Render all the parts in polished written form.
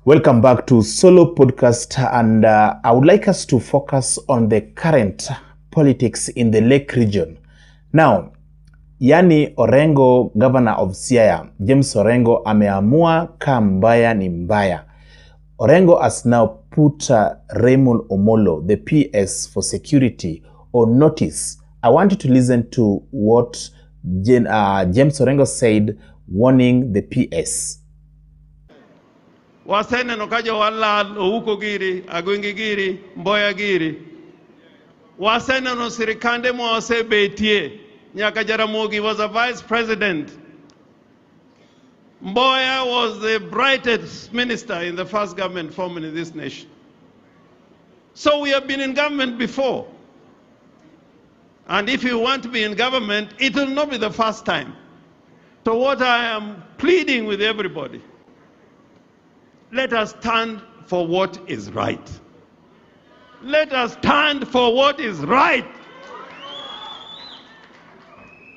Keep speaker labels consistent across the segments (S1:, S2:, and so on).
S1: Welcome back to Solo Podcast, and I would like us to focus on the current politics in the Lake region. Now, yani Orengo, governor of Siaya, James Orengo, ameamua kaa mbaya ni mbaya. Orengo has now put Raymond Omollo, the PS for security, on notice. I want you to listen to what James Orengo said, warning the PS.
S2: Wasene no kajo walal ouko giri agwengi giri mboya giri wasene no sirikande mo ose betie nyaka Jaramogi was a vice president. Mboya was the brightest minister in the first government formed in this nation. So we have been in government before, and if you want to be in government, it will not be the first time. So what I am pleading with everybody, let us stand for what is right. Let us stand for what is right.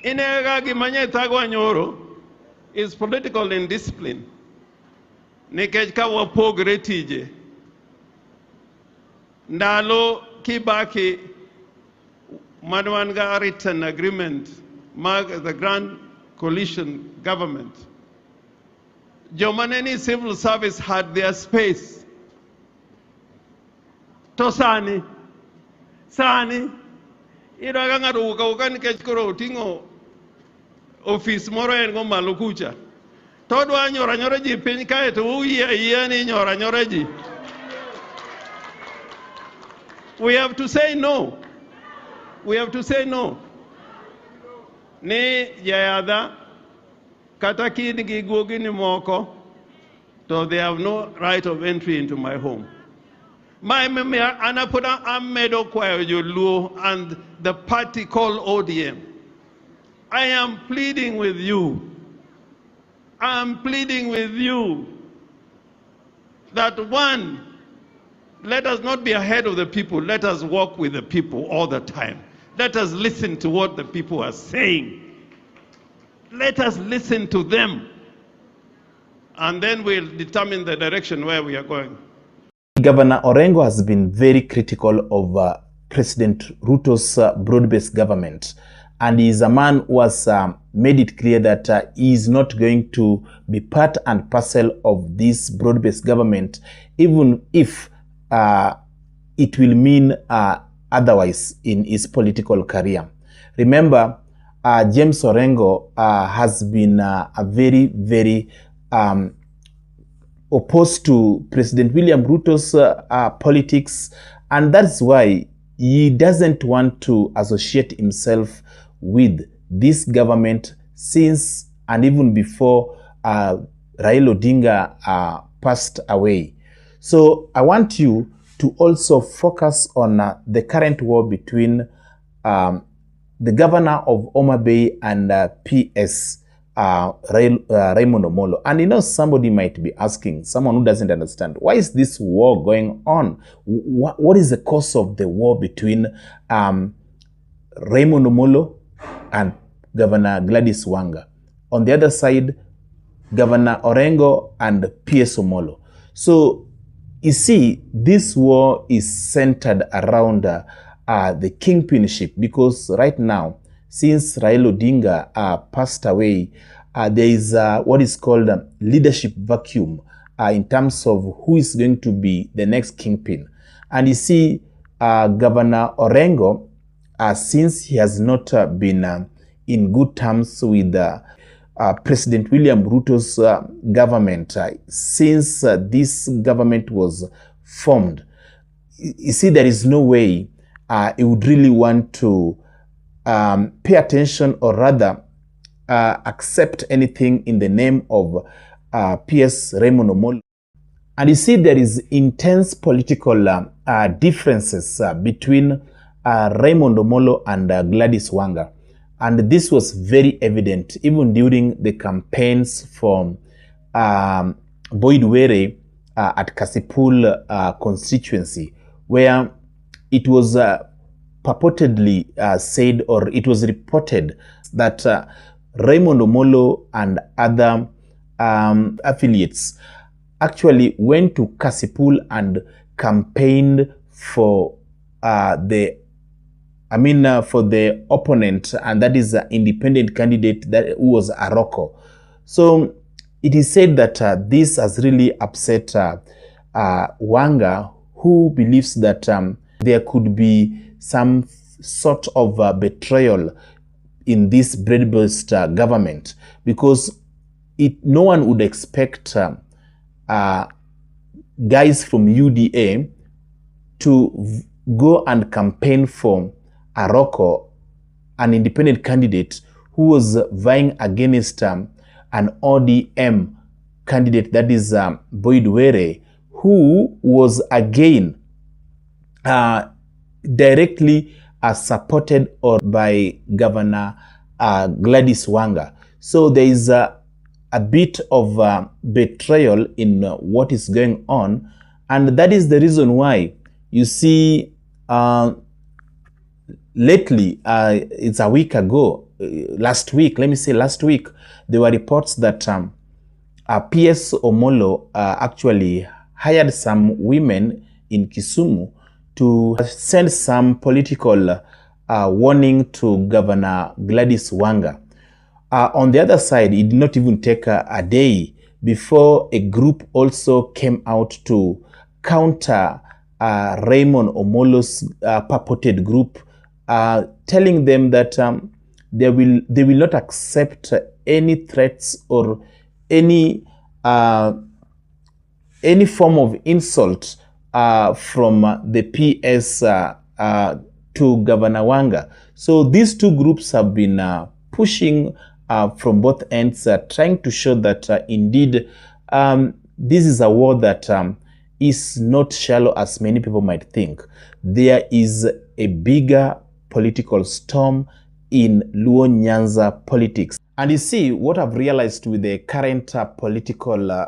S2: Inegagi manyetagwa nyoro is political indiscipline. Nikechka wapogre tije. Ndalo Kibaki madwanga written agreement the Grand Coalition government. Jomaneni civil service had their space. Tosani, Sani, Iraganga Ukani Kechkoro Tingo office Morengo Malukucha. Todwa Nyoranyoreji Pinka to Uyani Nyoranyoreji. We have to say no. We have to say no. Ne Yayada. Kataki nigigogi ni moko, so they have no right of entry into my home. My anapuda amedo kwa Luo and the party called ODM. I am pleading with you. I am pleading with you that one, let us not be ahead of the people. Let us walk with the people all the time. Let us listen to what the people are saying. Let us listen to them, and then we'll determine the direction where we are going.
S1: Governor Orengo has been very critical of President Ruto's broad-based government, and he is a man who has made it clear that he is not going to be part and parcel of this broad-based government, even if it will mean otherwise in his political career. Remember, James Orengo has been a very opposed to President William Ruto's politics, and that's why he doesn't want to associate himself with this government since and even before Raila Odinga passed away. So I want you to also focus on the current war between the governor of Homa Bay and PS Raymond Omollo. And you know, somebody might be asking, someone who doesn't understand, why is this war going on? What is the cause of the war between Raymond Omollo and Governor Gladys Wanga? On the other side, Governor Orengo and PS Omollo. So you see, this war is centered around the kingpinship, because right now, since Raila Odinga passed away, there is what is called a leadership vacuum in terms of who is going to be the next kingpin. And you see, Governor Orengo, since he has not been in good terms with President William Ruto's government, since this government was formed, you see, there is no way he would really want to pay attention, or rather accept anything in the name of PS Raymond Omollo. And you see, there is intense political differences between Raymond Omollo and Gladys Wanga. And this was very evident even during the campaigns from Boyd Were at Kasipul constituency, where it was purportedly said, or it was reported, that Raymond Omollo and other affiliates actually went to Kasipul and campaigned for for the opponent, and that is the independent candidate who was Aroko. So it is said that this has really upset Wanga, who believes that there could be some sort of betrayal in this bread-based government, because no one would expect guys from UDA to go and campaign for Aroko, an independent candidate who was vying against an ODM candidate, that is Boyd Were, who was again directly supported by Governor Gladys Wanga. So there is a bit of betrayal in what is going on, and that is the reason why you see lately, it's a week ago, last week, there were reports that PS Omollo actually hired some women in Kisumu to send some political warning to Governor Gladys Wanga. On the other side, it did not even take a day before a group also came out to counter Raymond Omollo's purported group, telling them that they will not accept any threats or any form of insult from the PS to Governor Wanga. So these two groups have been pushing from both ends, trying to show that indeed this is a war that is not shallow as many people might think. There is a bigger political storm in Luo Nyanza politics. And you see, what I've realized with the current political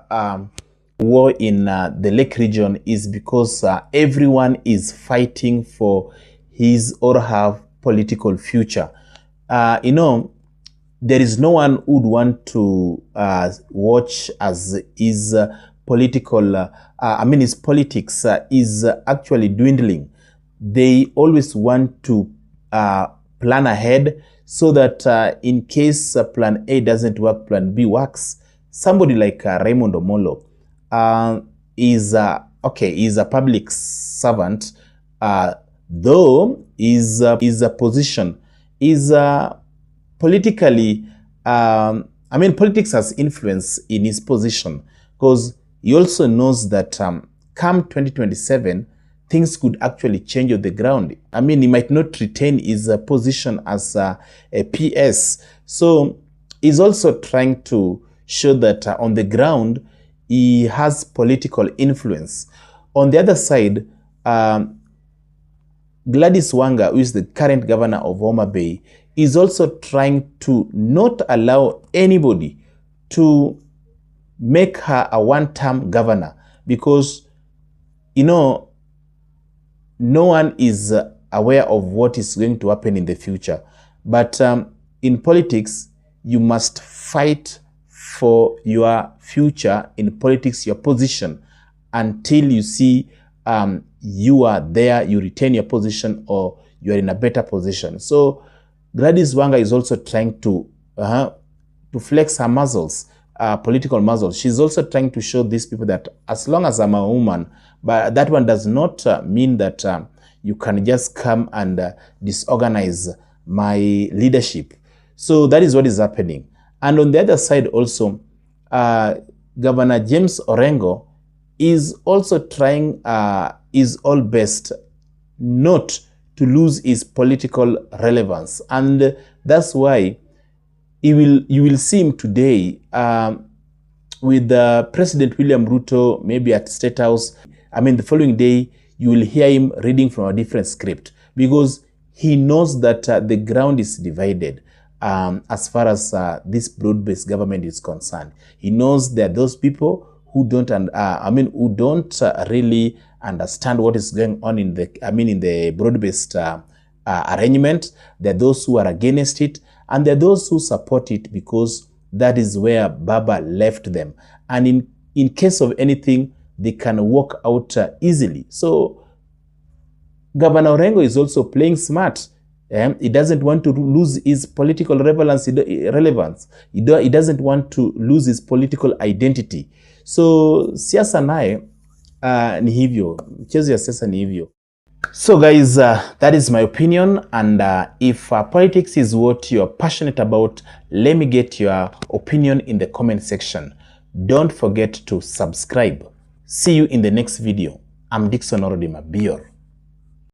S1: war in the Lake region is because everyone is fighting for his or her political future. There is no one who would want to watch as his political, his politics is actually dwindling. They always want to plan ahead so that in case plan A doesn't work, plan B works. Somebody like Raymond Omollo is a public servant, though is a position, is politically, politics has influence in his position, because he also knows that come 2027, things could actually change on the ground. He might not retain his position as a PS. So he's also trying to show that on the ground, he has political influence. On the other side, Gladys Wanga, who is the current governor of Homa Bay, is also trying to not allow anybody to make her a one-term governor, because, no one is aware of what is going to happen in the future. But in politics, you must fight for your future. In politics, your position, until you see you are there, you retain your position, or you are in a better position. So Gladys Wanga is also trying to flex her muscles, political muscles. She's also trying to show these people that as long as I'm a woman, but that one does not mean that you can just come and disorganize my leadership. So that is what is happening. And on the other side also, Governor James Orengo is also trying his all best not to lose his political relevance. And that's why you will see him today with President William Ruto, maybe at State House. The following day, you will hear him reading from a different script, because he knows that the ground is divided as far as this broad-based government is concerned. He knows that those people who don't really understand what is going on in the broad-based arrangement. There are those who are against it, and there are those who support it because that is where Baba left them. And in in case of anything, they can walk out easily. So Governor Orengo is also playing smart. He doesn't want to lose his political relevance. He doesn't want to lose his political identity. So siasa naye ni hivyo. Mchezo ya siasa ni hivyo. So guys, that is my opinion, and if politics is what you're passionate about, let me get your opinion in the comment section. Don't forget to subscribe. See you in the next video. I'm Dickson Orodima Bior.